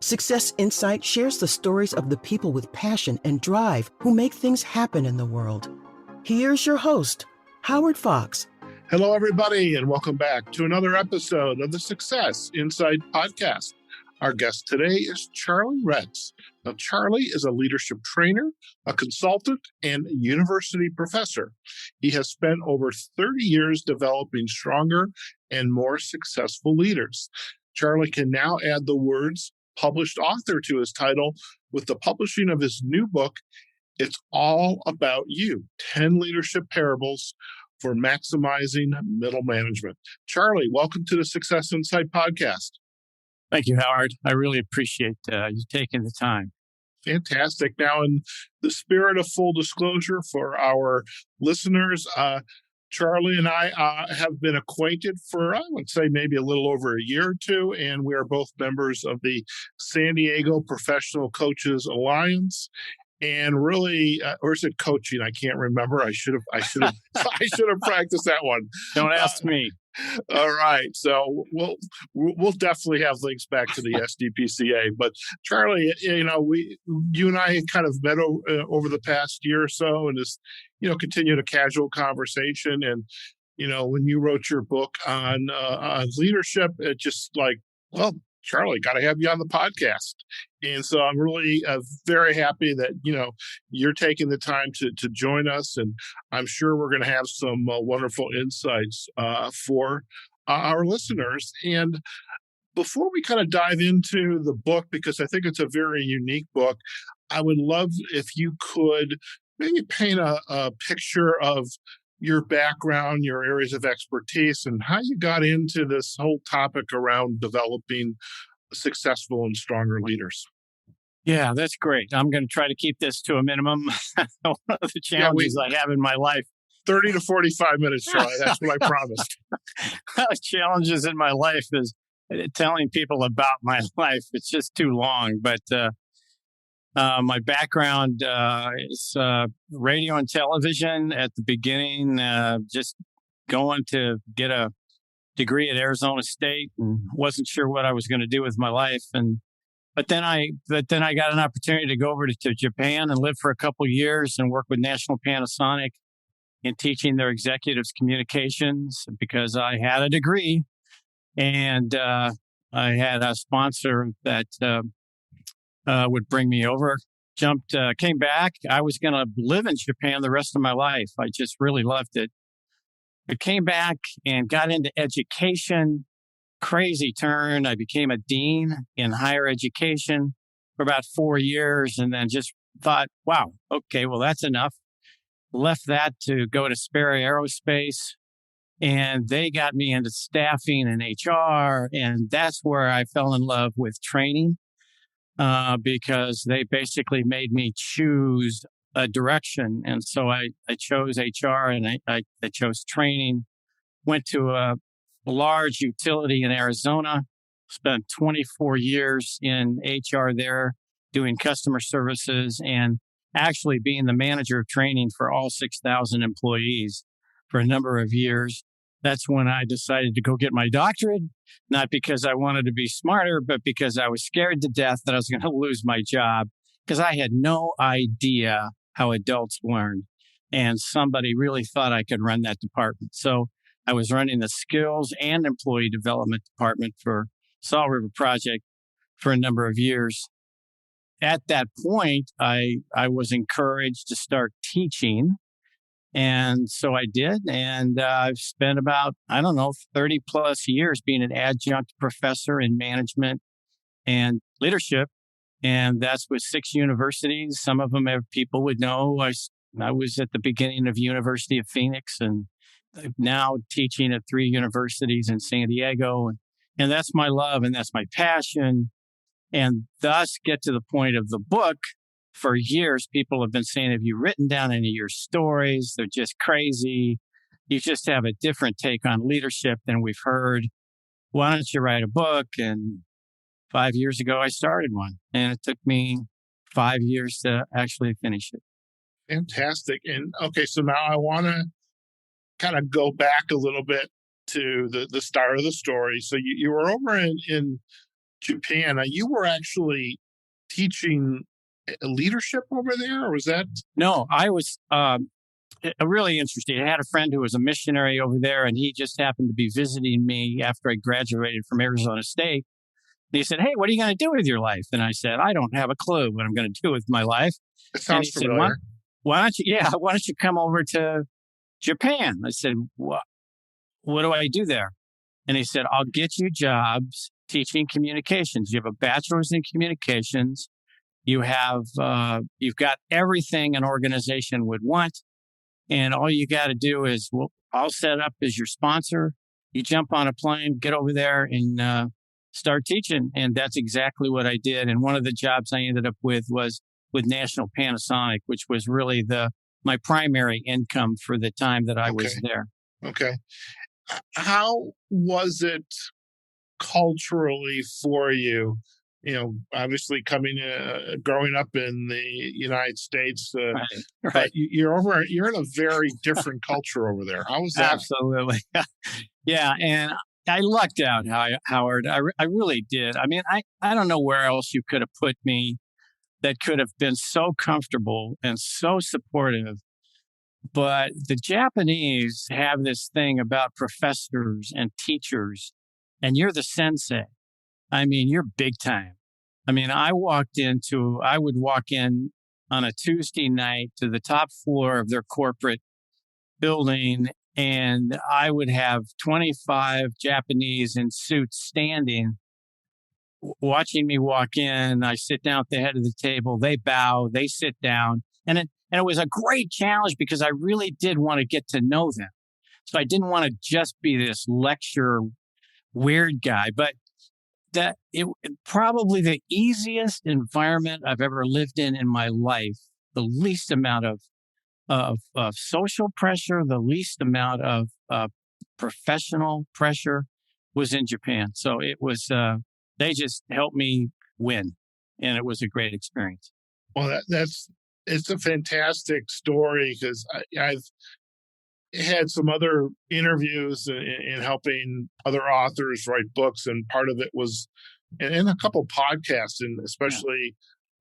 Success Insight shares the stories of the people with passion and drive who make things happen in the world. Here's your host, Howard Fox. Hello, everybody, and welcome back to another episode of the Success Insight podcast. Our guest today is Charlie Retts. Now, Charlie is a leadership trainer, a consultant, and a university professor. He has spent over 30 years developing stronger and more successful leaders. Charlie can now add the words published author to his title with the publishing of his new book, It's All About You, 10 Leadership Parables for Maximizing Middle Management. Charlie, welcome to the Success Insight podcast. Thank you, Howard. I really appreciate you taking the time. Fantastic. Now, in the spirit of full disclosure for our listeners, Charlie and I have been acquainted for, I would say, maybe a little over a year or two, and we are both members of the San Diego Professional Coaches Alliance. And really, or is it coaching? I can't remember. I should have practiced that one. Don't ask me. All right, so we'll definitely have links back to the SDPCA. But Charlie, you and I kind of met over the past year or so, and just continued a casual conversation. And when you wrote your book on leadership, it just like, well, Charlie, got to have you on the podcast. And so I'm really very happy that, you're taking the time to join us. And I'm sure we're going to have some wonderful insights for our listeners. And before we kind of dive into the book, because I think it's a very unique book, I would love if you could maybe paint a picture of your background, your areas of expertise, and how you got into this whole topic around developing successful and stronger leaders. Yeah, that's great. I'm going to try to keep this to a minimum. One of the challenges I have in my life. 30 to 45 minutes, Charlie. That's what I promised. The challenges in my life is telling people about my life. It's just too long. But my background is radio and television at the beginning, just going to get a degree at Arizona State and wasn't sure what I was going to do with my life. But then I got an opportunity to go over to Japan and live for a couple of years and work with National Panasonic in teaching their executives communications because I had a degree and I had a sponsor that would bring me over. Came back. I was going to live in Japan the rest of my life. I just really loved it. I came back and got into education. Crazy turn. I became a dean in higher education for about 4 years and then just thought, wow, okay, well, that's enough. Left that to go to Sperry Aerospace and they got me into staffing and HR. And that's where I fell in love with training. Because they basically made me choose a direction. And so I chose HR and I chose training, went to a large utility in Arizona, spent 24 years in HR there doing customer services and actually being the manager of training for all 6,000 employees for a number of years. That's when I decided to go get my doctorate, not because I wanted to be smarter, but because I was scared to death that I was going to lose my job because I had no idea how adults learned. And somebody really thought I could run that department. So I was running the skills and employee development department for Salt River Project for a number of years. At that point, I was encouraged to start teaching. And so I did. And I've spent about, 30 plus years being an adjunct professor in management and leadership. And that's with 6 universities. Some of them people would know. I was at the beginning of University of Phoenix and I'm now teaching at 3 universities in San Diego. And that's my love and that's my passion. And thus get to the point of the book. For years, people have been saying, have you written down any of your stories? They're just crazy. You just have a different take on leadership than we've heard. Why don't you write a book? And 5 years ago, I started one. And it took me 5 years to actually finish it. Fantastic. And okay, so now I want to kind of go back a little bit to the start of the story. So you were over in Japan. Now, you were actually teaching leadership over there, or was that? No, I was really interested. I had a friend who was a missionary over there, and he just happened to be visiting me after I graduated from Arizona State. And he said, "Hey, what are you going to do with your life?" And I said, "I don't have a clue what I'm going to do with my life." It And he sounds said, familiar. why don't you, yeah, why don't you come over to Japan? I said, what do I do there? And he said, I'll get you jobs teaching communications. You have a bachelor's in communications. You have, you've got everything an organization would want. And all you got to do is, well, I'll set up as your sponsor. You jump on a plane, get over there and start teaching. And that's exactly what I did. And one of the jobs I ended up with was with National Panasonic, which was really my primary income for the time that I was there. Okay. How was it culturally for you? You know, obviously growing up in the United States, Right. but you're in a very different culture over there. How was that? Absolutely. Yeah. And I lucked out, Howard. I really did. I mean, I don't know where else you could have put me that could have been so comfortable and so supportive. But the Japanese have this thing about professors and teachers, and you're the sensei. I mean, you're big time. I mean, I would walk in on a Tuesday night to the top floor of their corporate building, and I would have 25 Japanese in suits standing, watching me walk in. I sit down at the head of the table. They bow, they sit down. And it was a great challenge because I really did want to get to know them. So I didn't want to just be this lecture weird guy, but probably the easiest environment I've ever lived in my life, the least amount of social pressure, the least amount of professional pressure was in Japan. So it was, they just helped me win. And it was a great experience. Well, it's a fantastic story because I've had some other interviews in helping other authors write books, and part of it was in a couple podcasts, and especially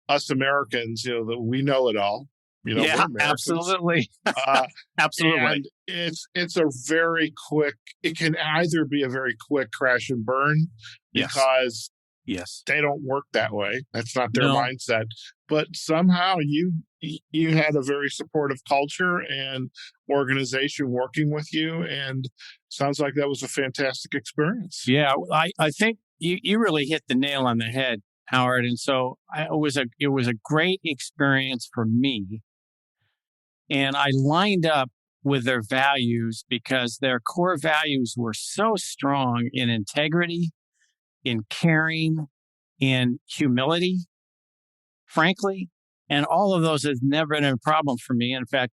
us Americans, that we know it all. We're Americans. Absolutely. Absolutely. And it's a very quick. It can either be a very quick crash and burn because they don't work that way. That's not their mindset. But somehow you had a very supportive culture and organization working with you, and sounds like that was a fantastic experience. Yeah, I think you really hit the nail on the head, Howard. And so it was a great experience for me. And I lined up with their values because their core values were so strong in integrity, in caring, in humility, frankly. And all of those has never been a problem for me. In fact,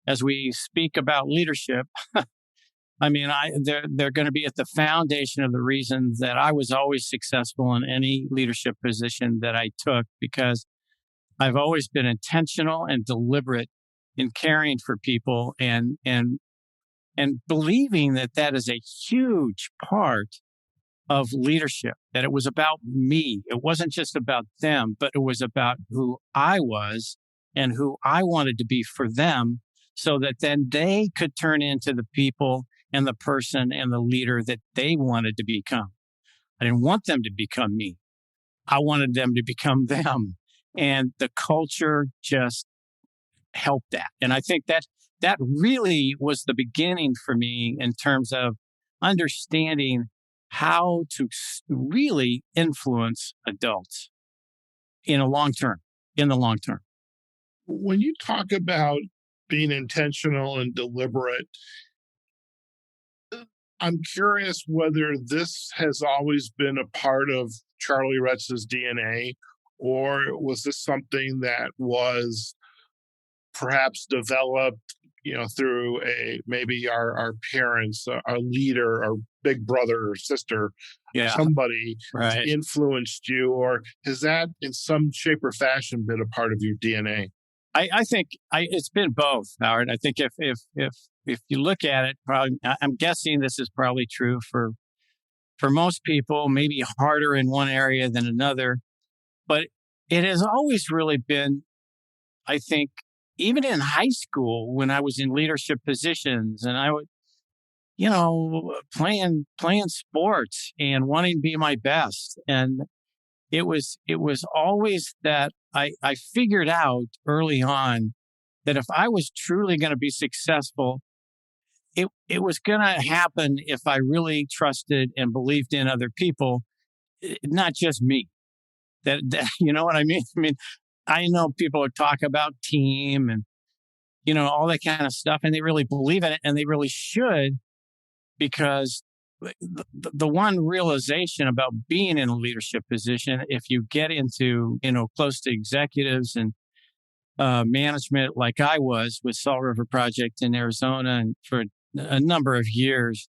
as we speak about leadership, I mean, they're going to be at the foundation of the reasons that I was always successful in any leadership position that I took, because I've always been intentional and deliberate in caring for people and believing that is a huge part of leadership, that it was about me. It wasn't just about them, but it was about who I was and who I wanted to be for them, so that then they could turn into the people and the person and the leader that they wanted to become. I didn't want them to become me. I wanted them to become them. And the culture just helped that. And I think that really was the beginning for me in terms of understanding how to really influence adults in the long term. When you talk about being intentional and deliberate, I'm curious whether this has always been a part of Charlie Retts' DNA, or was this something that was perhaps developed, through maybe our parents, our leader, our big brother or sister, somebody influenced you, or has that in some shape or fashion been a part of your DNA? I think it's been both, Howard. I think if you look at it, probably, I'm guessing this is probably true for for most people, maybe harder in one area than another. But it has always really been, I think, even in high school when I was in leadership positions and I would, playing sports and wanting to be my best. And it was always that I figured out early on that if I was truly going to be successful, it was going to happen if I really trusted and believed in other people, not just me. That you know what I mean? I mean, I know people talk about team and all that kind of stuff, and they really believe in it, and they really should, because the one realization about being in a leadership position, if you get into close to executives and management, like I was with Salt River Project in Arizona, and for a number of years,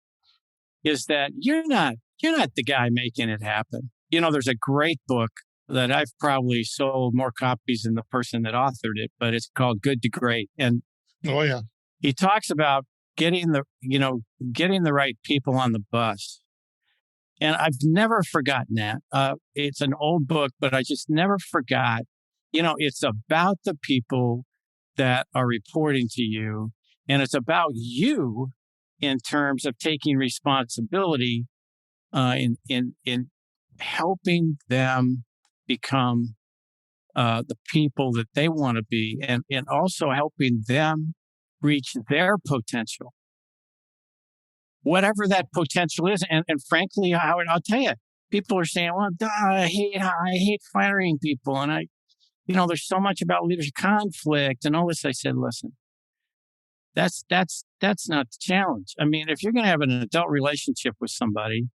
is that you're not the guy making it happen. There's a great book that I've probably sold more copies than the person that authored it, but it's called Good to Great. And oh yeah, he talks about getting the right people on the bus. And I've never forgotten that. It's an old book, but I just never forgot. It's about the people that are reporting to you, and it's about you in terms of taking responsibility in helping them become the people that they want to be, and also helping them reach their potential, whatever that potential is. And frankly, Howard, I'll tell you, people are saying, well, I hate firing people. And there's so much about leadership conflict and all this. I said, listen, that's not the challenge. I mean, if you're going to have an adult relationship with somebody,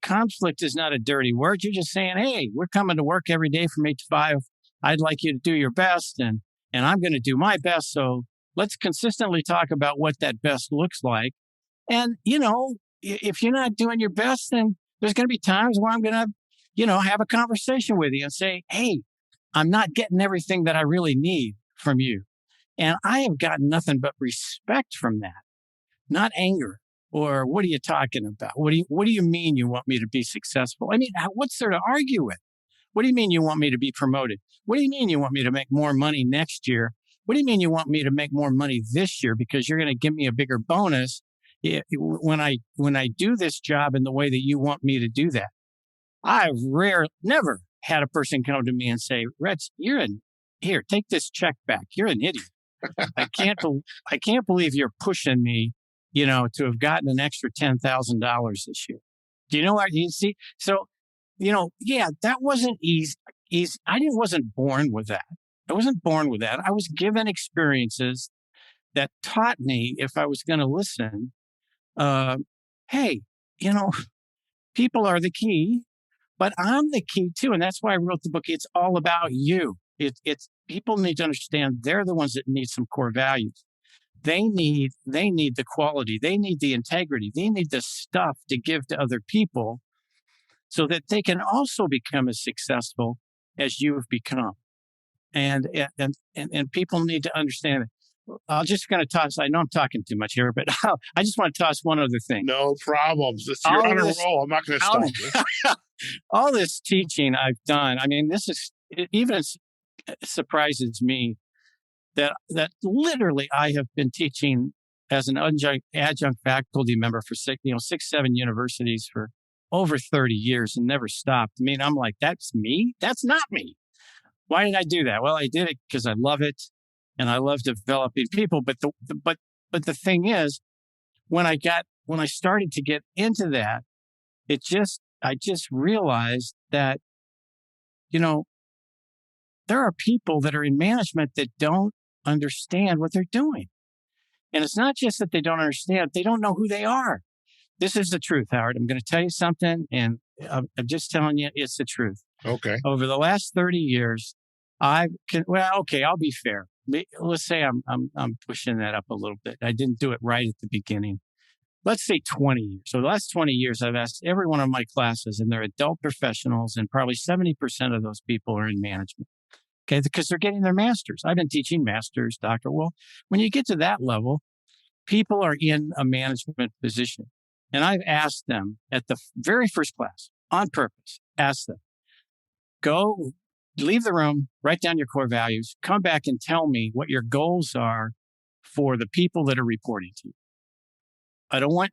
conflict is not a dirty word. You're just saying, hey, we're coming to work every day from 8 to 5. I'd like you to do your best, and I'm going to do my best. So let's consistently talk about what that best looks like. And, if you're not doing your best, then there's going to be times where I'm going to, have a conversation with you and say, hey, I'm not getting everything that I really need from you. And I have gotten nothing but respect from that, not anger. Or what are you talking about? What do you mean you want me to be successful? I mean, what's there to argue with? What do you mean you want me to be promoted? What do you mean you want me to make more money next year? What do you mean you want me to make more money this year because you're going to give me a bigger bonus when I do this job in the way that you want me to do that? I've never had a person come to me and say, Retts, here, take this check back. You're an idiot. I can't believe you're pushing me, to have gotten an extra $10,000 this year. Do you know what you see? So, that wasn't easy. I wasn't born with that. I wasn't born with that. I was given experiences that taught me, if I was going to listen, hey, people are the key, but I'm the key too. And that's why I wrote the book. It's all about you. It's people need to understand they're the ones that need some core values. They need the quality. They need the integrity. They need the stuff to give to other people so that they can also become as successful as you have become. And people need to understand it. I'm just going to toss, I know I'm talking too much here, but I just want to toss one other thing. No problems. You're on a roll. I'm not going to stop you. All this teaching I've done, I mean, it even surprises me that literally I have been teaching as an adjunct faculty member for 7 universities for over 30 years and never stopped. I mean, I'm like, that's me? That's not me. Why did I do that? Well, I did it because I love it and I love developing people. But the thing is, when I started to get into that, I just realized that, there are people that are in management that don't understand what they're doing. And it's not just that they don't understand, they don't know who they are. This is the truth, Howard. I'm going to tell you something, and I'm just telling you it's the truth. Okay. Over the last 30 years, I'll be fair. Let's say I'm pushing that up a little bit. I didn't do it right at the beginning. Let's say 20 years. So the last 20 years, I've asked every one of my classes, and they're adult professionals, and probably 70% of those people are in management. Okay, because they're getting their master's. I've been teaching master's, doctor. Well, when you get to that level, people are in a management position. And I've asked them at the very first class on purpose, asked them, go leave the room, write down your core values, come back and tell me what your goals are for the people that are reporting to you. I don't want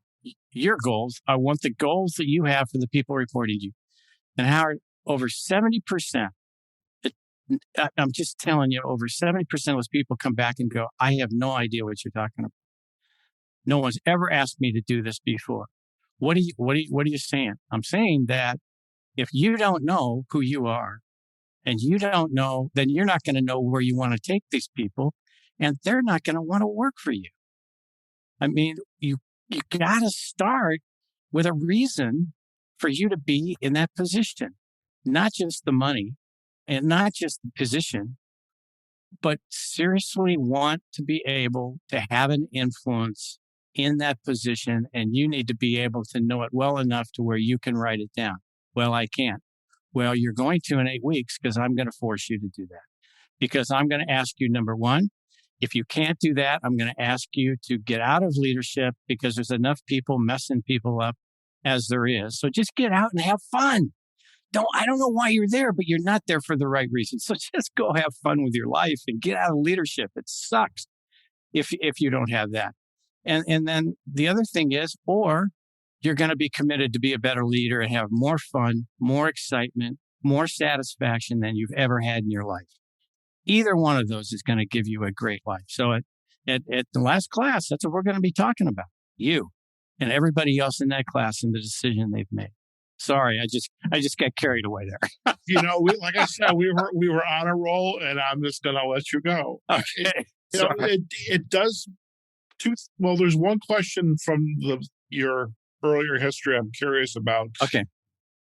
your goals. I want the goals that you have for the people reporting to you. And Howard, over 70%, I'm just telling you, over 70% of those people come back and go, I have no idea what you're talking about. No one's ever asked me to do this before. What are you saying? I'm saying that if you don't know who you are and you don't know, then you're not going to know where you want to take these people, and they're not going to want to work for you. I mean, you got to start with a reason for you to be in that position, not just the money and not just the position, but seriously want to be able to have an influence in that position. And you need to be able to know it well enough to where you can write it down. Well, I can't. Well, you're going to in 8 weeks, because I'm going to force you to do that. Because I'm going to ask you, number one, if you can't do that, I'm going to ask you to get out of leadership, because there's enough people messing people up as there is. So just get out and have fun. I don't know why you're there, but you're not there for the right reason. So just go have fun with your life and get out of leadership. It sucks if you don't have that. And then the other thing is, or you're going to be committed to be a better leader and have more fun, more excitement, more satisfaction than you've ever had in your life. Either one of those is going to give you a great life. So at the last class, that's what we're going to be talking about. You and everybody else in that class and the decision they've made. Sorry, I just got carried away there. Like I said, we were on a roll, and I'm just going to let you go. Okay. It does. There's one question from your earlier history I'm curious about. Okay.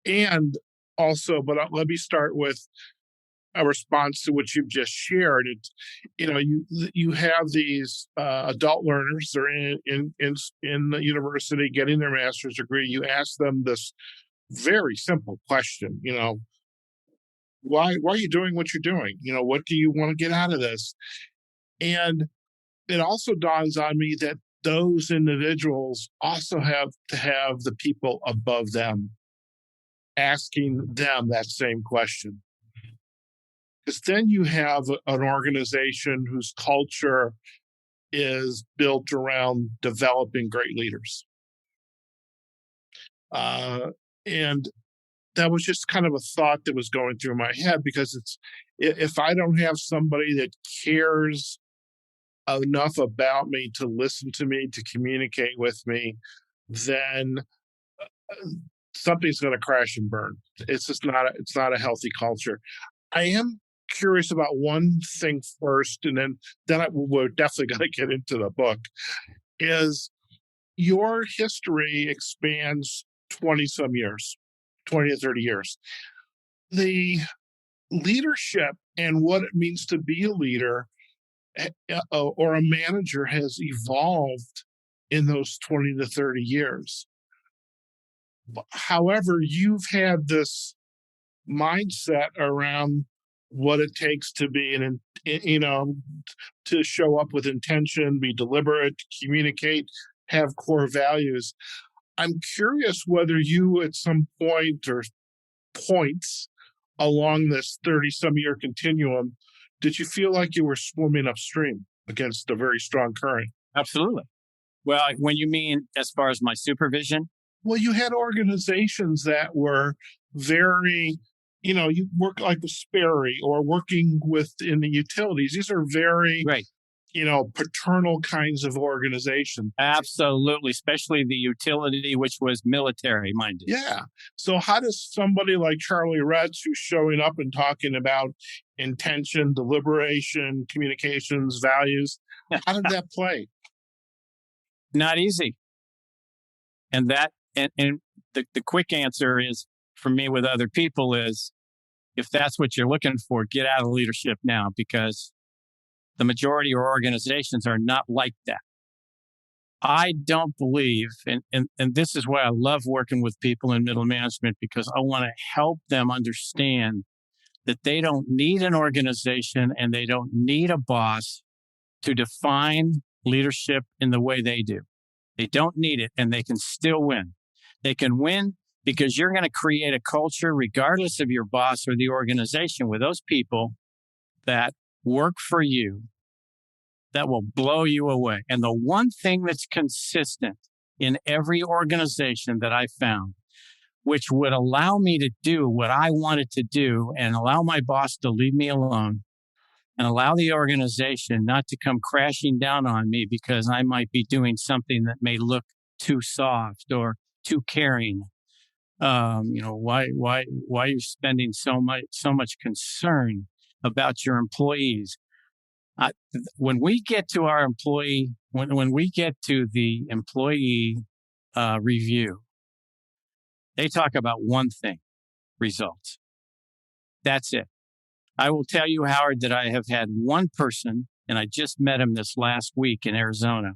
And also, but let me start with a response to what you've just shared. You have these adult learners. They're in the university getting their master's degree. You ask them this very simple question. Why are you doing what you're doing? What do you want to get out of this? And it also dawns on me that those individuals also have to have the people above them asking them that same question. Because then you have an organization whose culture is built around developing great leaders. And that was just kind of a thought that was going through my head, because if I don't have somebody that cares enough about me to listen to me, to communicate with me, then something's going to crash and burn. It's not a healthy culture. I am curious about one thing first, and then we're definitely going to get into the book. Is your history expands 20 to 30 years. The leadership and what it means to be a leader or a manager has evolved in those 20 to 30 years. However, you've had this mindset around what it takes to be to show up with intention, be deliberate, communicate, have core values. I'm curious whether you at some point or points along this 30-some-year continuum, did you feel like you were swimming upstream against a very strong current? Absolutely. Well, when you mean as far as my supervision? Well, you had organizations that were very, you work like with Sperry or working in the utilities. These are very, right, paternal kinds of organizations. Absolutely, especially the utility, which was military minded. Yeah. So how does somebody like Charlie Retts, who's showing up and talking about intention, deliberation, communications, values, how did that play? Not easy. And the quick answer is, for me with other people, is if that's what you're looking for, get out of leadership now, because the majority of organizations are not like that. I don't believe, and this is why I love working with people in middle management, because I want to help them understand that they don't need an organization and they don't need a boss to define leadership in the way they do. They don't need it, and they can still win. They can win because you're going to create a culture, regardless of your boss or the organization, with those people that work for you that will blow you away. And the one thing that's consistent in every organization that I found, which would allow me to do what I wanted to do and allow my boss to leave me alone and allow the organization not to come crashing down on me because I might be doing something that may look too soft or too caring. Why are you spending so much concern about your employees? When we get to our employee, when we get to the employee review, they talk about one thing: results. That's it. I will tell you, Howard, that I have had one person, and I just met him this last week in Arizona,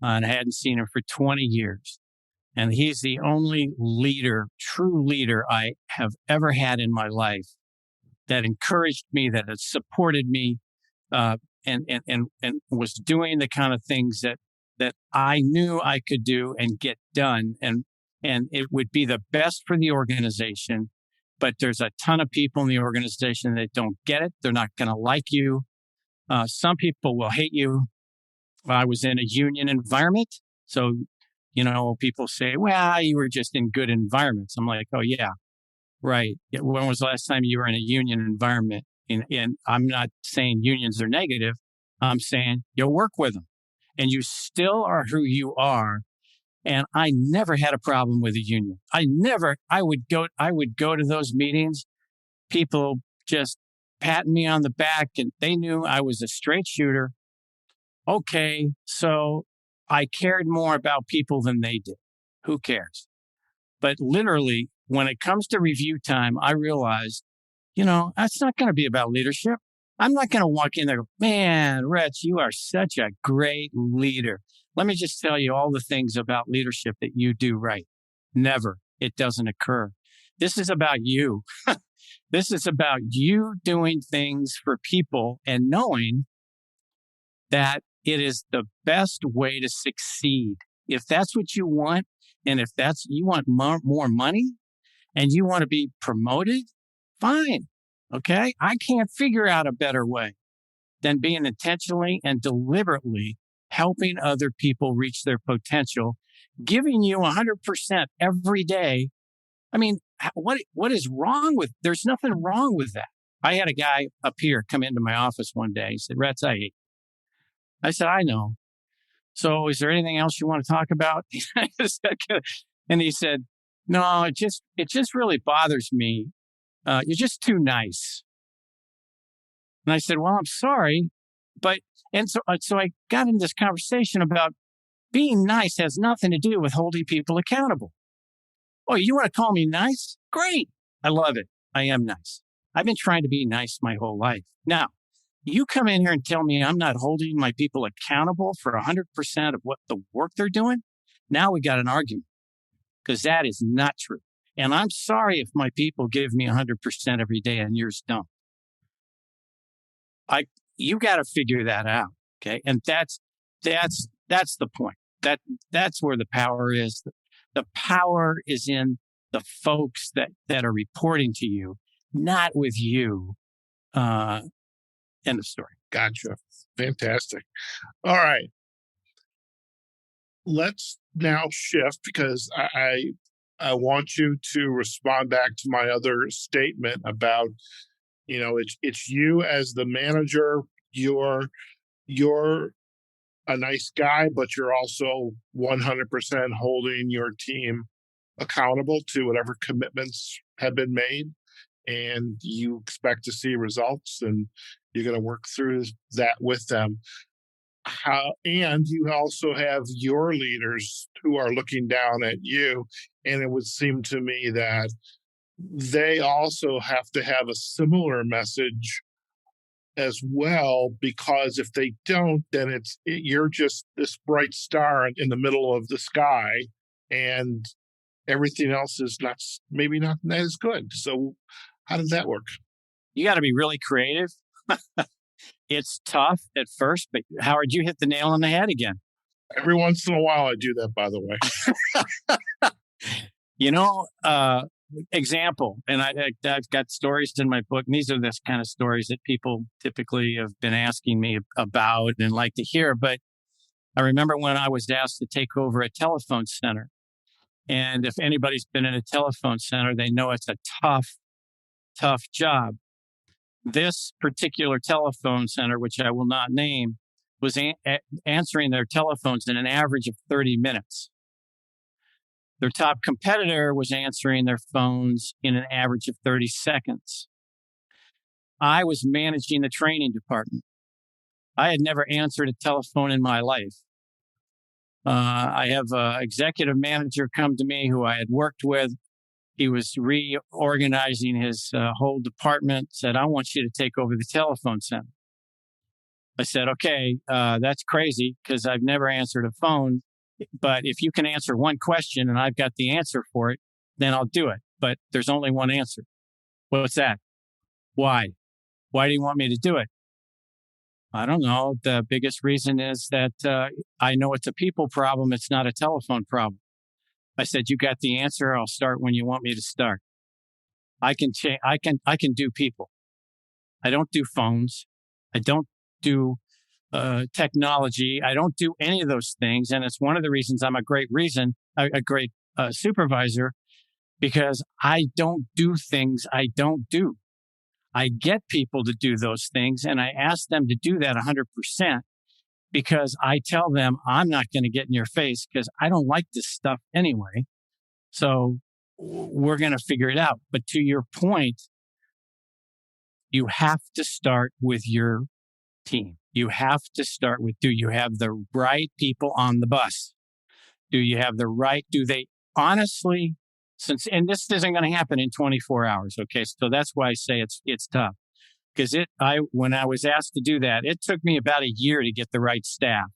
and I hadn't seen him for 20 years. And he's the only leader, true leader I have ever had in my life that encouraged me, that has supported me, and was doing the kind of things that I knew I could do and get done. And it would be the best for the organization. But there's a ton of people in the organization that don't get it. They're not going to like you. Some people will hate you. I was in a union environment. So, people say, well, you were just in good environments. I'm like, oh, yeah, right. When was the last time you were in a union environment? And I'm not saying unions are negative. I'm saying you'll work with them and you still are who you are. And I never had a problem with a union. I would go to those meetings, people just patting me on the back, and they knew I was a straight shooter. Okay, so I cared more about people than they did. Who cares? But literally, when it comes to review time, I realized, that's not going to be about leadership. I'm not going to walk in there, man, Retts, you are such a great leader. Let me just tell you all the things about leadership that you do right. Never. It doesn't occur. This is about you. This is about you doing things for people and knowing that it is the best way to succeed. If that's what you want, and if you want more money and you want to be promoted, fine. Okay. I can't figure out a better way than being intentionally and deliberately helping other people reach their potential, giving you 100% every day. I mean, what is wrong with, there's nothing wrong with that. I had a guy up here come into my office one day. He said, Retts, I hate you. I said, I know. So is there anything else you want to talk about? And he said, no, it just really bothers me. You're just too nice. And I said, well, I'm sorry. So I got in this conversation about being nice has nothing to do with holding people accountable. Oh, you want to call me nice? Great. I love it. I am nice. I've been trying to be nice my whole life. Now, you come in here and tell me I'm not holding my people accountable for 100% of what the work they're doing. Now we got an argument, because that is not true. And I'm sorry if my people give me 100% every day and yours don't. You got to figure that out. Okay. And that's the point. That's where the power is. The power is in the folks that are reporting to you, not with you. End of story. Gotcha. Fantastic. All right. Let's now shift, because I want you to respond back to my other statement about, it's you as the manager. You're a nice guy, but you're also 100% holding your team accountable to whatever commitments have been made, and you expect to see results, and you're going to work through that with them. And you also have your leaders who are looking down at you, and it would seem to me that they also have to have a similar message as well, because if they don't, then you're just this bright star in the middle of the sky, and everything else is maybe not as good. So how does that work? You got to be really creative. It's tough at first, but Howard, you hit the nail on the head again. Every once in a while, I do that, by the way. Example, and I've got stories in my book. And these are the kind of stories that people typically have been asking me about and like to hear. But I remember when I was asked to take over a telephone center. And if anybody's been in a telephone center, they know it's a tough job. This particular telephone center, which I will not name, was answering their telephones in an average of 30 minutes. Their top competitor was answering their phones in an average of 30 seconds. I was managing the training department. I had never answered a telephone in my life. I have an executive manager come to me who I had worked with. He was reorganizing his whole department, said, I want you to take over the telephone center. I said, okay, that's crazy because I've never answered a phone. But if you can answer one question and I've got the answer for it, then I'll do it. But there's only one answer. What's that? Why? Why do you want me to do it? I don't know. The biggest reason is that I know it's a people problem. It's not a telephone problem. I said, you got the answer. I'll start when you want me to start. I can do people. I don't do phones. I don't do technology. I don't do any of those things. And it's one of the reasons I'm a great supervisor, because I don't do things I don't do. I get people to do those things, and I ask them to do that 100% because I tell them I'm not going to get in your face because I don't like this stuff anyway. So we're going to figure it out. But to your point, you have to start with your team. You have to start with, do you have the right people on the bus? Do you have the right, do they honestly, and this isn't going to happen in 24 hours. Okay. So that's why I say it's tough, because when I was asked to do that, it took me about a year to get the right staff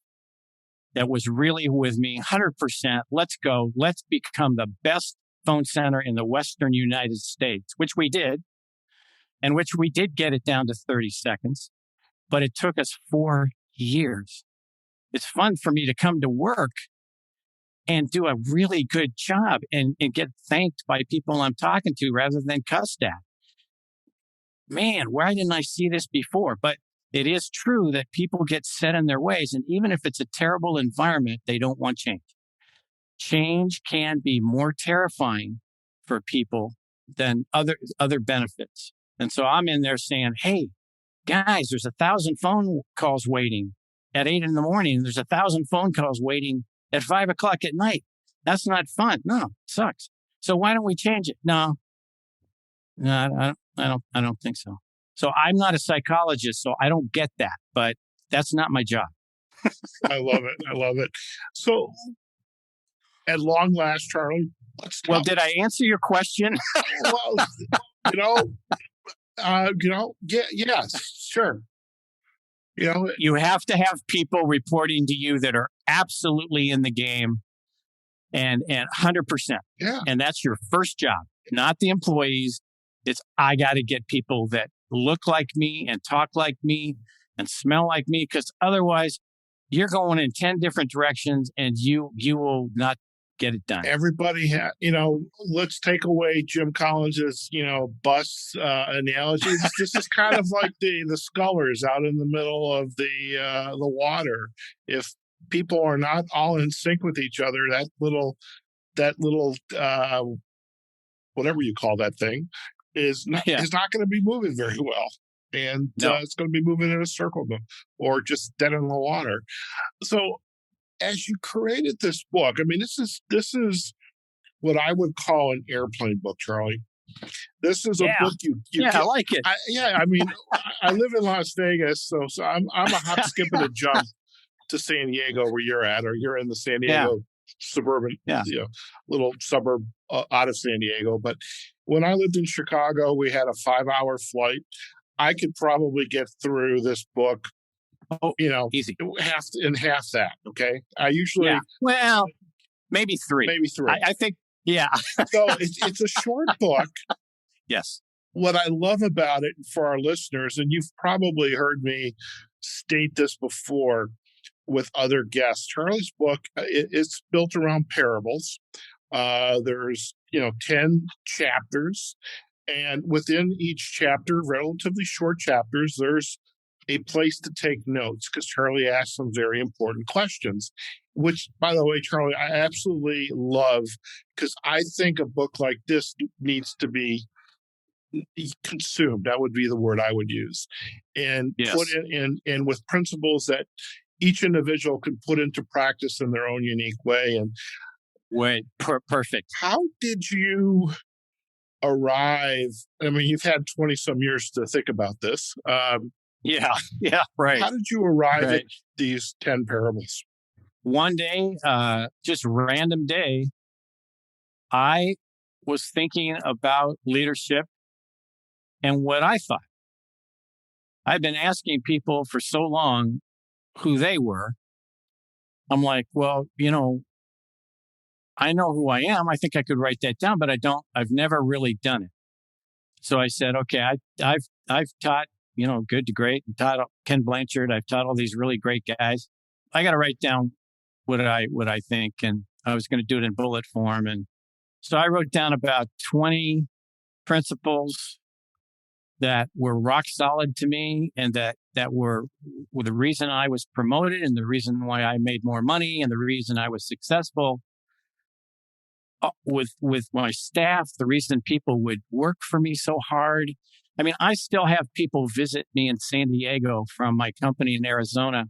that was really with me 100%. Let's go. Let's become the best phone center in the Western United States, which we did, and which we did get it down to 30 seconds. But it took us 4 years. It's fun for me to come to work and do a really good job and get thanked by people I'm talking to rather than cussed at. Man, why didn't I see this before? But it is true that people get set in their ways. And even if it's a terrible environment, they don't want change. Change can be more terrifying for people than other benefits. And so I'm in there saying, hey, guys, there's 1,000 phone calls waiting at 8 a.m. and there's 1,000 phone calls waiting at 5 o'clock at night. That's not fun. No, it sucks. So why don't we change it? No, I don't think so. So I'm not a psychologist, so I don't get that, but that's not my job. I love it. I love it. So at long last, Charlie, let's talk. Well, did I answer your question? Well, yes, sure. You have to have people reporting to you that are absolutely in the game and 100%. Yeah. And that's your first job, not the employees. It's, I got to get people that look like me and talk like me and smell like me, because otherwise you're going in 10 different directions and you will not get it done. Everybody let's take away Jim Collins's, bus analogy. This is kind of like the scullers out in the middle of the water. If people are not all in sync with each other, that little whatever you call that thing is not going to be moving very well. And it's going to be moving in a circle or just dead in the water. So as you created this book, I mean, this is what I would call an airplane book, Charlie. This is a book you I like it. I mean, I live in Las Vegas, so I'm a hop, skip, and a jump to San Diego, where you're at, or you're in the San Diego suburban, little suburb out of San Diego. But when I lived in Chicago, we had a 5-hour flight. I could probably get through this book, easy, half that. Okay, I usually maybe three. I think, So it's a short book. Yes. What I love about it for our listeners, and you've probably heard me state this before, with other guests. Charlie's book, it's built around parables. There's 10 chapters, and within each chapter, relatively short chapters, there's a place to take notes because Charlie asks some very important questions, which, by the way, Charlie, I absolutely love, because I think a book like this needs to be consumed. That would be the word I would use, and put in with principles that each individual can put into practice in their own unique way. And perfect. How did you arrive? I mean, you've had 20 some years to think about this. Yeah, right. How did you arrive at these 10 parables? One day, just random day, I was thinking about leadership and what I thought. I've been asking people for so long who they were. I'm like, well, I know who I am. I think I could write that down, but I don't. I've never really done it. So I said, okay, I've taught, good to great, and taught Ken Blanchard. I've taught all these really great guys. I got to write down what I think, and I was going to do it in bullet form. And so I wrote down about 20 principles that were rock solid to me, and that were the reason I was promoted, and the reason why I made more money, and the reason I was successful with my staff, the reason people would work for me so hard. I mean, I still have people visit me in San Diego from my company in Arizona.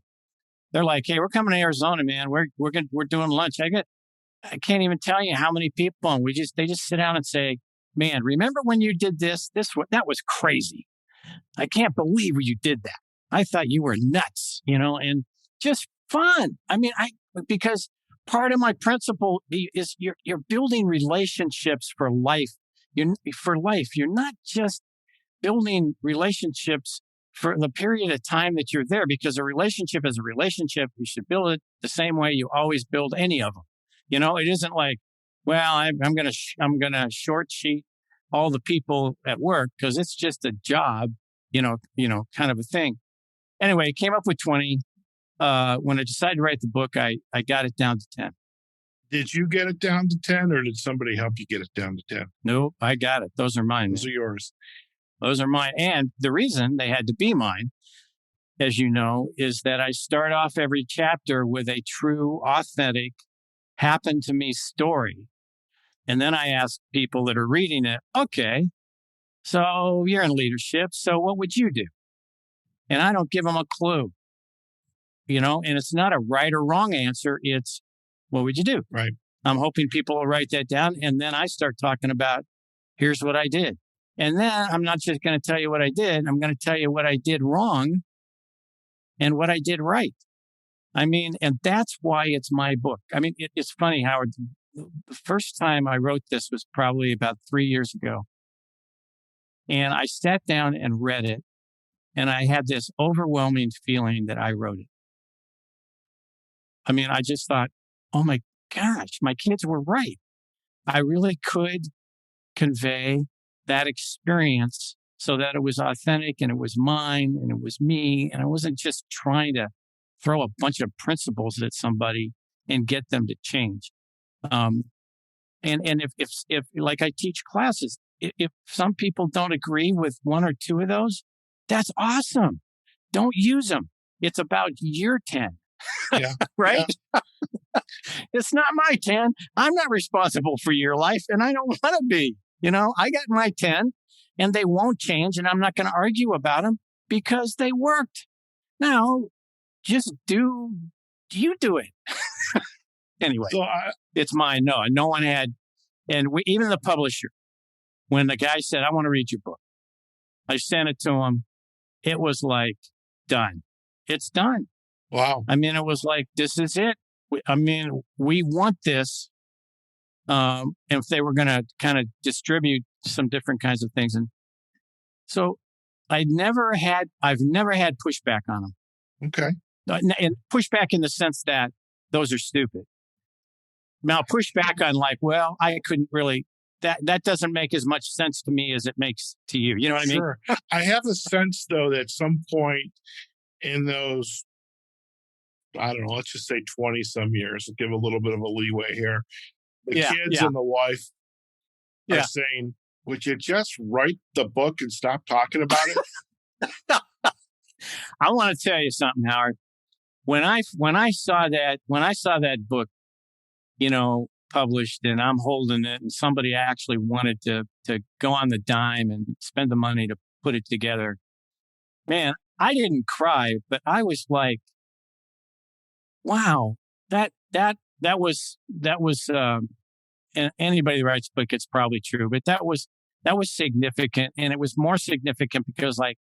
They're like, "Hey, we're coming to Arizona, man. We're doing lunch." I can't even tell you how many people, and they just sit down and say, "Man, remember when you did this? That was crazy. I can't believe you did that. I thought you were nuts," and just fun. I mean, because part of my principle is you're building relationships for life. You're not just building relationships for the period of time that you're there, because a relationship is a relationship. You should build it the same way you always build any of them. It isn't like, well, I'm gonna short sheet all the people at work because it's just a job, kind of a thing. Anyway, came up with 20. When I decided to write the book, I got it down to 10. Did you get it down to 10, or did somebody help you get it down to 10? Nope, I got it. Those are mine. Those are yours. Those are mine. And the reason they had to be mine, as you know, is that I start off every chapter with a true, authentic, happened to me story. And then I ask people that are reading it, okay, so you're in leadership, so what would you do? And I don't give them a clue, and it's not a right or wrong answer. It's, what would you do? Right. I'm hoping people will write that down. And then I start talking about, here's what I did. And then I'm not just going to tell you what I did. I'm going to tell you what I did wrong and what I did right. I mean, and that's why it's my book. I mean, it's funny, Howard. The first time I wrote this was probably about 3 years ago. And I sat down and read it. And I had this overwhelming feeling that I wrote it. I mean, I just thought, oh my gosh, my kids were right. I really could convey that experience so that it was authentic and it was mine and it was me. And I wasn't just trying to throw a bunch of principles at somebody and get them to change. And if like I teach classes, if some people don't agree with one or two of those, that's awesome. Don't use them. It's about your 10. Yeah. Right? Yeah. It's not my 10. I'm not responsible for your life, and I don't want to be. I got my 10, and they won't change, and I'm not going to argue about them because they worked. Now, just do it. Anyway, so it's mine. No one had, and even the publisher, when the guy said, I want to read your book, I sent it to him. It was like, done. It's done. Wow. I mean, it was like, this is it. We want this. If they were going to kind of distribute some different kinds of things. And so I've never had pushback on them. Okay. And pushback in the sense that those are stupid. Now, pushback on like, well, I couldn't really, that doesn't make as much sense to me as it makes to you. You know what I mean? Sure. I have a sense, though, that at some point in those I don't know, let's just say 20 some years, give a little bit of a leeway here. The Yeah, kids yeah, and the wife are yeah. saying, would you just write the book and stop talking about it? I want to tell you something, Howard. When I saw that book, published, and I'm holding it, and somebody actually wanted to go on the dime and spend the money to put it together. Man, I didn't cry, but I was like, wow, that was and anybody who writes a book, it's probably true, but that was significant, and it was more significant because, like,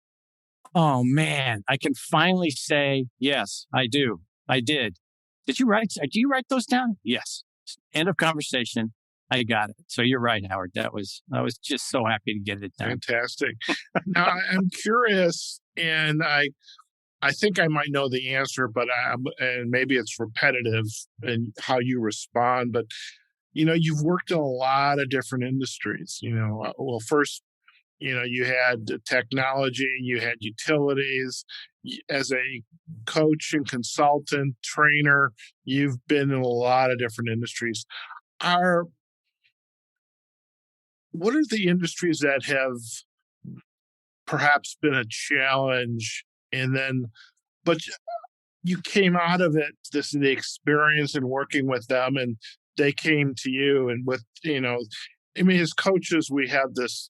oh man, I can finally say yes, I do, I did. Do you write those down? Yes. End of conversation. I got it. So you're right, Howard. I was just so happy to get it done. Fantastic. Now, I'm curious, and I think I might know the answer, but and maybe it's repetitive in how you respond. But you've worked in a lot of different industries. Well, first, you had technology, you had utilities. As a coach and consultant, trainer, you've been in a lot of different industries. Are What are the industries that have perhaps been a challenge, and then, but you came out of it, this the experience in working with them, and they came to you, and with I mean, as coaches, we have this.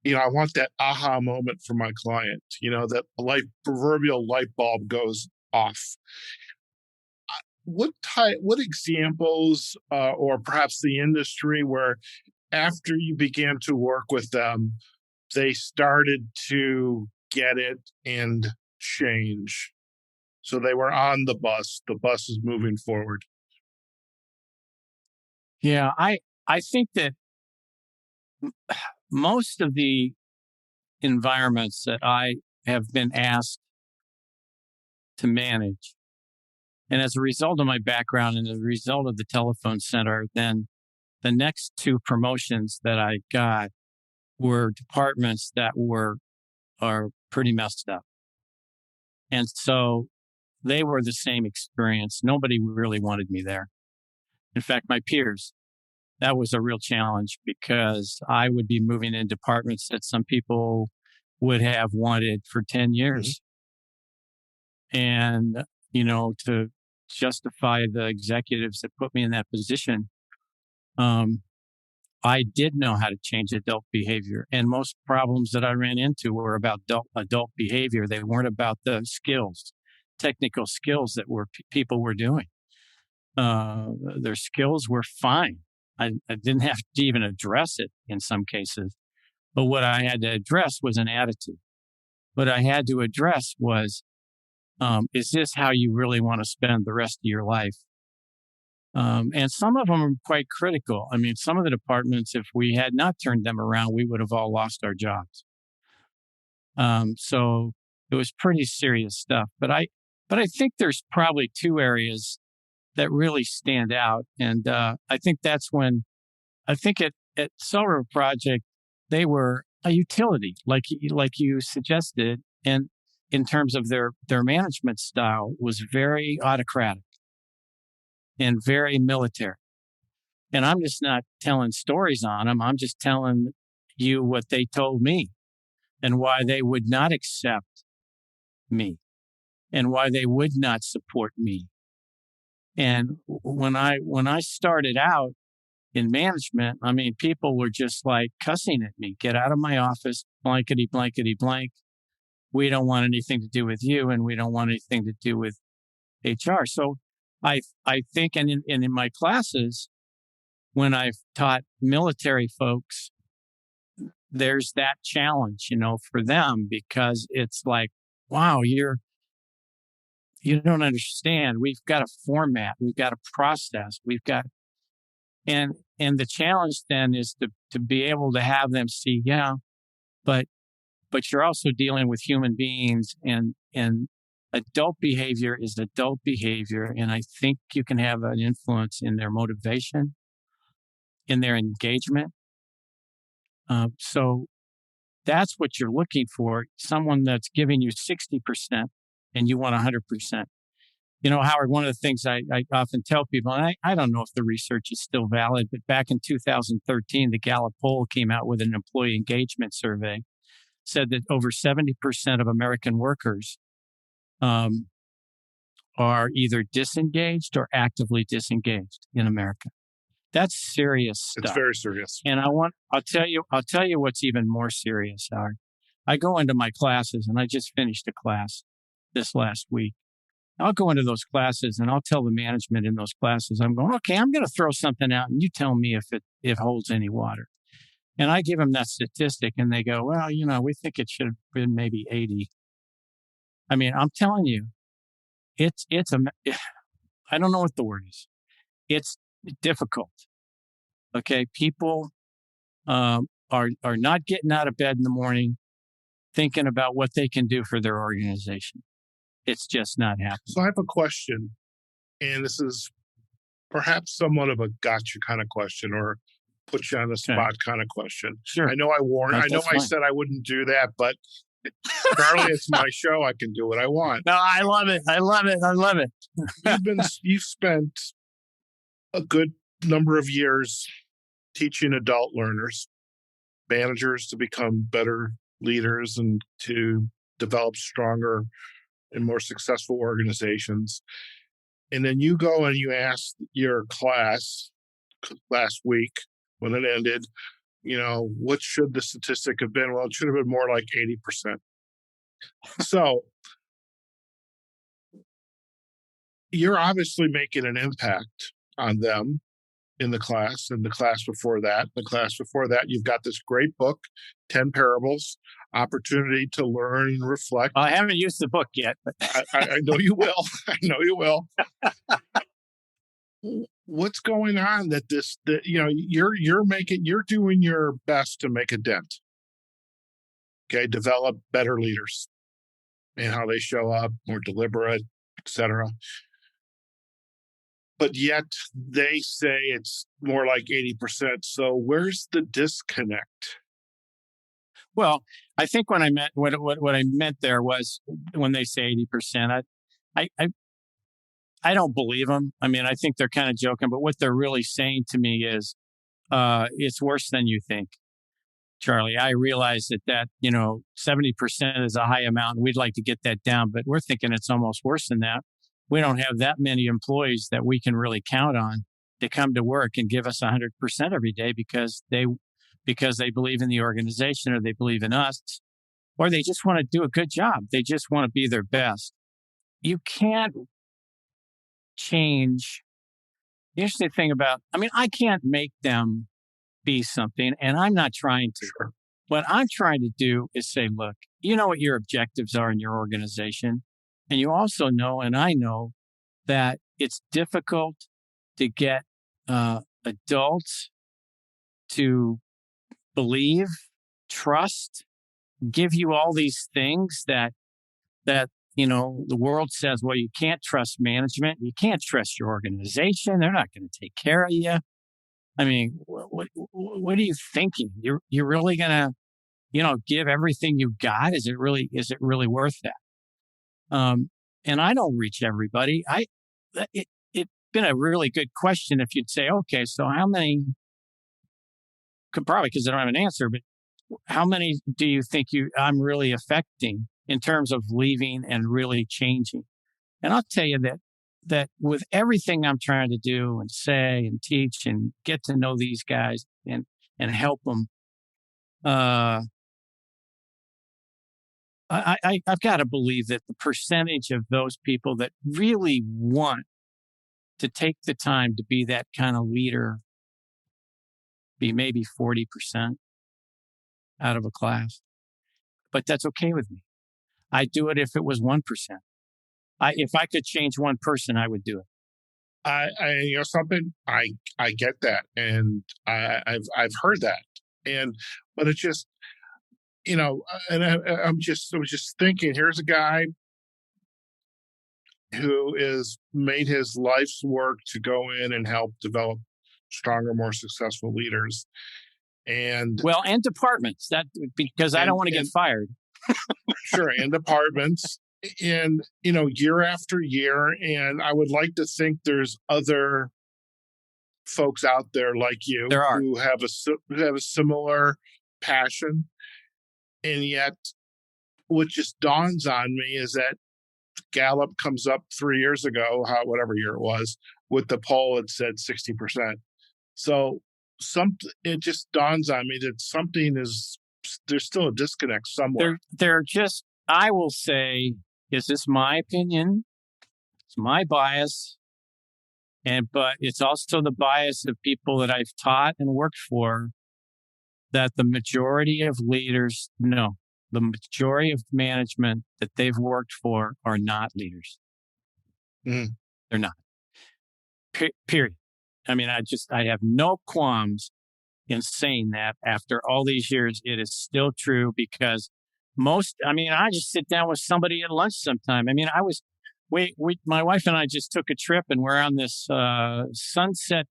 I want that aha moment for my client. That proverbial light bulb goes off. What examples, or perhaps the industry where after you began to work with them, they started to get it and change. So they were on the bus. The bus is moving forward. Yeah, I think that most of the environments that I have been asked to manage, and as a result of my background and as a result of the telephone center, then the next two promotions that I got were departments that are pretty messed up. And so they were the same experience. Nobody really wanted me there. In fact, my peers, that was a real challenge because I would be moving in departments that some people would have wanted for 10 years. Mm-hmm. And, to justify the executives that put me in that position, I did know how to change adult behavior. And most problems that I ran into were about adult behavior. They weren't about the skills, technical skills that people were doing. Their skills were fine. I didn't have to even address it in some cases. But what I had to address was an attitude. What I had to address was, is this how you really want to spend the rest of your life? And some of them are quite critical. I mean, some of the departments, if we had not turned them around, we would have all lost our jobs. So it was pretty serious stuff. But I think there's probably two areas that really stand out. And I think that's when, I think at Silver Project, they were a utility, like you suggested. And in terms of their management style was very autocratic and very military. And I'm just not telling stories on them. I'm just telling you what they told me and why they would not accept me and why they would not support me. And when I started out in management, I mean, people were just like cussing at me. Get out of my office, blankety, blankety, blank. We don't want anything to do with you, and we don't want anything to do with HR. So I think, and in my classes, when I've taught military folks, there's that challenge, for them, because it's like, wow, you don't understand. We've got a format, we've got a process, and the challenge then is to be able to have them see, yeah, but you're also dealing with human beings, and adult behavior is adult behavior. And I think you can have an influence in their motivation, in their engagement. So that's what you're looking for. Someone that's giving you 60% and you want 100%. Howard, one of the things I often tell people, and I don't know if the research is still valid, but back in 2013, the Gallup poll came out with an employee engagement survey, said that over 70% of American workers are either disengaged or actively disengaged in America. That's serious stuff. It's very serious. And I'll tell you what's even more serious, Howard. I go into my classes, and I just finished a class this last week. I'll go into those classes and I'll tell the management in those classes, I'm going, okay, I'm going to throw something out and you tell me if it holds any water. And I give them that statistic and they go, well, we think it should have been maybe 80. I mean, I'm telling you, I don't know what the word is. It's difficult. Okay. People are not getting out of bed in the morning thinking about what they can do for their organization. It's just not happening. So I have a question, and this is perhaps somewhat of a gotcha kind of question or put you on the spot kind of question. Sure. I know I warned. I know I said I wouldn't do that, but Charlie, it's my show. I can do what I want. No, I love it. I love it. You've spent a good number of years teaching adult learners, managers to become better leaders and to develop stronger and more successful organizations. And then you go and you ask your class last week when it ended, what should the statistic have been? Well, it should have been more like 80%. So you're obviously making an impact on them in the class and the class before that. The class before that, you've got this great book, 10 Parables, Opportunity to Learn and Reflect. I haven't used the book yet. But I know you will. I know you will. What's going on that you're doing your best to make a dent. Okay, develop better leaders and how they show up, more deliberate, etc. But yet they say it's more like 80%. So where's the disconnect? Well, I think what I meant there was when they say 80%, I don't believe them. I mean, I think they're kind of joking, but what they're really saying to me is, it's worse than you think, Charlie. I realize that 70% is a high amount. We'd like to get that down, but we're thinking it's almost worse than that. We don't have that many employees that we can really count on to come to work and give us 100% every day because they believe in the organization or they believe in us, or they just want to do a good job. They just want to be their best. You can't change. The interesting thing I can't make them be something, and I'm not trying to. Sure. What I'm trying to do is say, look, you know what your objectives are in your organization. And you also know, and I know, that it's difficult to get adults to believe, trust, give you all these things that the world says, well, you can't trust management. You can't trust your organization. They're not going to take care of you. I mean, what are you thinking? You're really going to, give everything you got? Is it really worth that? And I don't reach everybody. It's been a really good question if you'd say, okay, so how many, probably because I don't have an answer, but how many do you think I'm really affecting in terms of leaving and really changing? And I'll tell you that with everything I'm trying to do and say and teach and get to know these guys and help them, I've got to believe that the percentage of those people that really want to take the time to be that kind of leader be maybe 40% out of a class. But that's okay with me. I'd do it if it was 1%. If I could change one person, I would do it. Something, I get that. And I've heard that. But it's just, and I was just thinking, here's a guy who is made his life's work to go in and help develop stronger, more successful leaders. And departments, because I don't want to get fired. Sure. And departments. and year after year, and I would like to think there's other folks out there like you There are. who have a similar passion, and yet what just dawns on me is that Gallup comes up 3 years ago, whatever year it was, with the poll, it said 60%. So it just dawns on me that there's still a disconnect somewhere. They're just, I will say, this is my opinion, it's my bias, but it's also the bias of people that I've taught and worked for, that the majority of leaders, no, the majority of management that they've worked for are not leaders. Mm. They're not. Period. I mean, I have no qualms in saying that after all these years. It is still true, because I just sit down with somebody at lunch sometime. I mean, my wife and I just took a trip, and we're on this sunset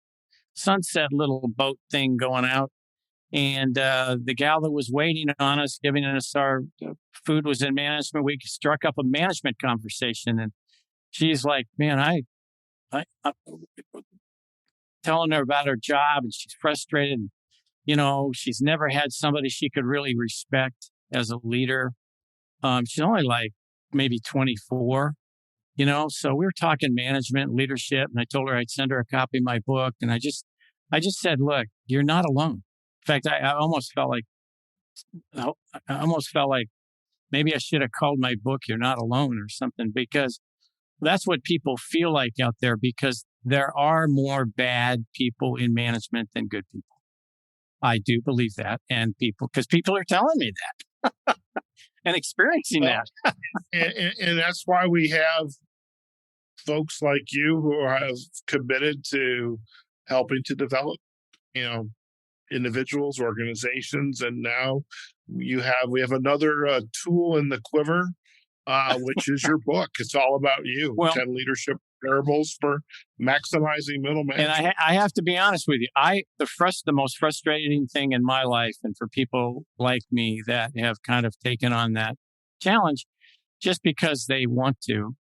little boat thing going out. And the gal that was waiting on us, giving us our food, was in management. We struck up a management conversation, and she's like, "Man, I'm telling her about her job, and she's frustrated. And, she's never had somebody she could really respect as a leader. She's only like maybe 24, So we were talking management, leadership, and I told her I'd send her a copy of my book, and I just said, "Look, you're not alone." In fact, I almost felt like maybe I should have called my book "You're Not Alone" or something, because that's what people feel like out there, because there are more bad people in management than good people. I do believe that, because people are telling me that and experiencing that. and that's why we have folks like you who have committed to helping to develop, individuals, organizations, and now we have another tool in the quiver, which is your book. It's all about you. Well, 10 leadership parables for maximizing middle management. And I have to be honest with you. The most frustrating thing in my life, and for people like me that have kind of taken on that challenge just because they want to,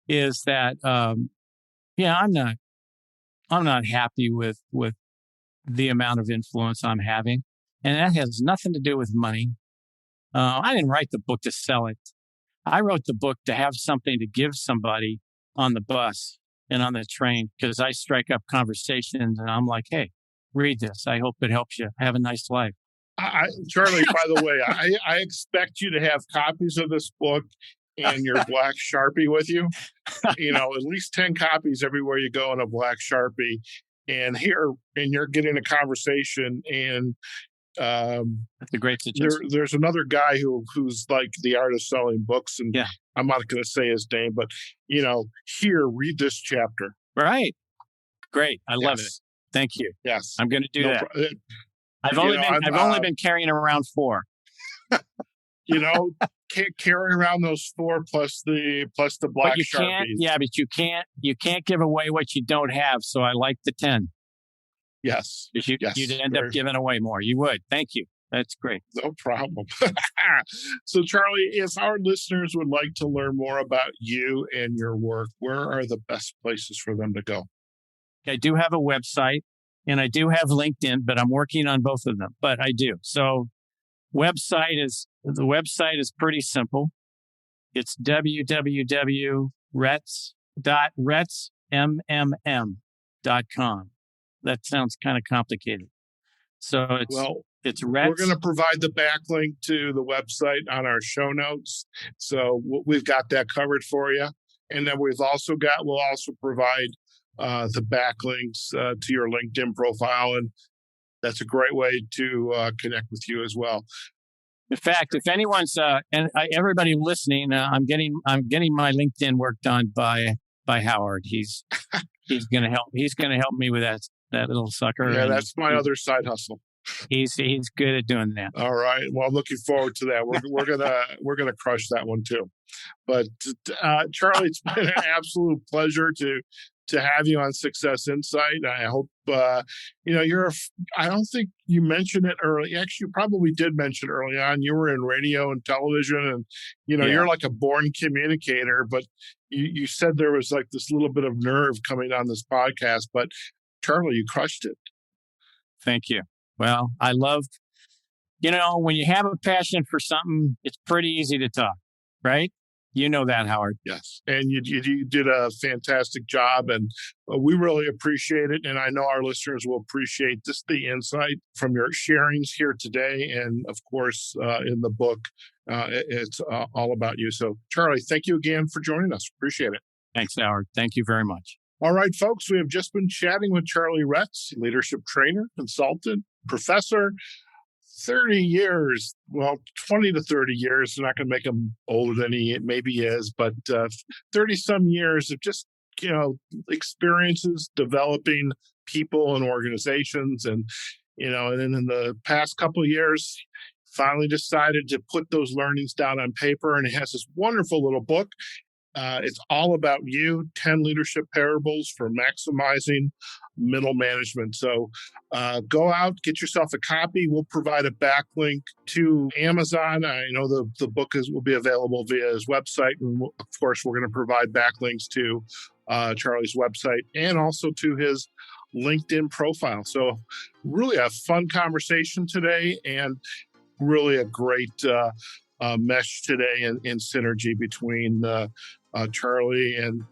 is that I'm not happy with the amount of influence I'm having, and that has nothing to do with money. I didn't write the book to sell it. I wrote the book to have something to give somebody on the bus and on the train, because I strike up conversations and I'm like, "Hey, read this. I hope it helps you. Have a nice life." Charlie, by the way, I expect you to have copies of this book and your black Sharpie with you. At least 10 copies everywhere you go in a black Sharpie. And you're getting a conversation, and that's a great suggestion. There's another guy who's like the art of selling books, and I'm not going to say his name, but here, read this chapter. Right, great, I love it. Thank you. Yes, I'm going to do that. I've only been carrying around 4. Carry around those 4 plus the black Sharpies. But you can't give away what you don't have. So I like the 10. Yes. You'd end up giving away more. You would. Thank you. That's great. No problem. So, Charlie, if our listeners would like to learn more about you and your work, where are the best places for them to go? I do have a website, and I do have LinkedIn, but I'm working on both of them. But I do. So the website is pretty simple. It's www.retts.com. That sounds kind of complicated. So it's Retts. We're going to provide the backlink to the website on our show notes. So we've got that covered for you. And then we'll also provide the backlinks to your LinkedIn profile. And that's a great way to connect with you as well. In fact, if anyone's everybody listening, I'm getting my LinkedIn work done by Howard. He's going to help. He's going to help me with that little sucker. Yeah, that's my other side hustle. He's good at doing that. All right. Well, I'm looking forward to that. We're gonna crush that one too. But Charlie, it's been an absolute pleasure to to have you on Success Insight. I hope, I don't think you mentioned it early. Actually, you probably did mention early on. You were in radio and television, and, you're like a born communicator, but you said there was like this little bit of nerve coming on this podcast, but Charlie, you crushed it. Thank you. Well, I love, when you have a passion for something, it's pretty easy to talk, right? You know that, Howard. Yes. And you did a fantastic job, and we really appreciate it. And I know our listeners will appreciate just the insight from your sharings here today. And of course, in the book, it's all about you. So Charlie, thank you again for joining us. Appreciate it. Thanks, Howard. Thank you very much. All right, folks, we have just been chatting with Charlie Retts, leadership trainer, consultant, professor. 30 years, well, 20 to 30 years. I'm not going to make him older than he maybe is, but 30 some years of just, experiences developing people and organizations. And, and then in the past couple of years, finally decided to put those learnings down on paper. And he has this wonderful little book. It's all about you, 10 leadership parables for maximizing middle management. So go out, get yourself a copy. We'll provide a backlink to Amazon. I know the book will be available via his website. And of course, we're going to provide backlinks to Charlie's website and also to his LinkedIn profile. So really a fun conversation today, and really a great mesh today in synergy between Charlie and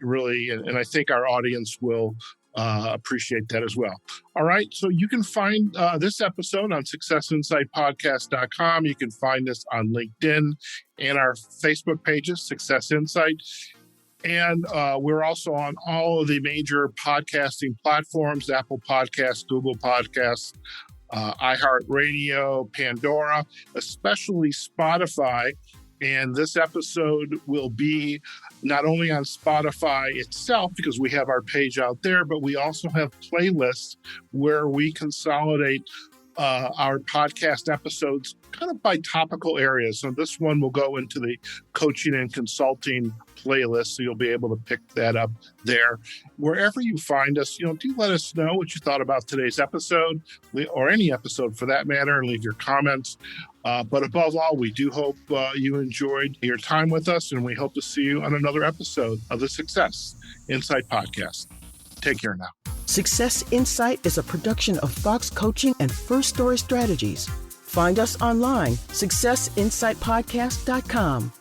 I think our audience will appreciate that as well. All right. So you can find this episode on successinsightpodcast.com. You can find us on LinkedIn and our Facebook pages, Success Insight. And we're also on all of the major podcasting platforms, Apple Podcasts, Google Podcasts, iHeartRadio, Pandora, especially Spotify. And this episode will be not only on Spotify itself, because we have our page out there, but we also have playlists where we consolidate our podcast episodes kind of by topical areas. So this one will go into the coaching and consulting playlist, so you'll be able to pick that up there. Wherever you find us, do let us know what you thought about today's episode, or any episode for that matter, and leave your comments. But above all, we do hope you enjoyed your time with us, and we hope to see you on another episode of the Success Insight Podcast. Take care now. Success Insight is a production of Fox Coaching and First Story Strategies. Find us online, successinsightpodcast.com.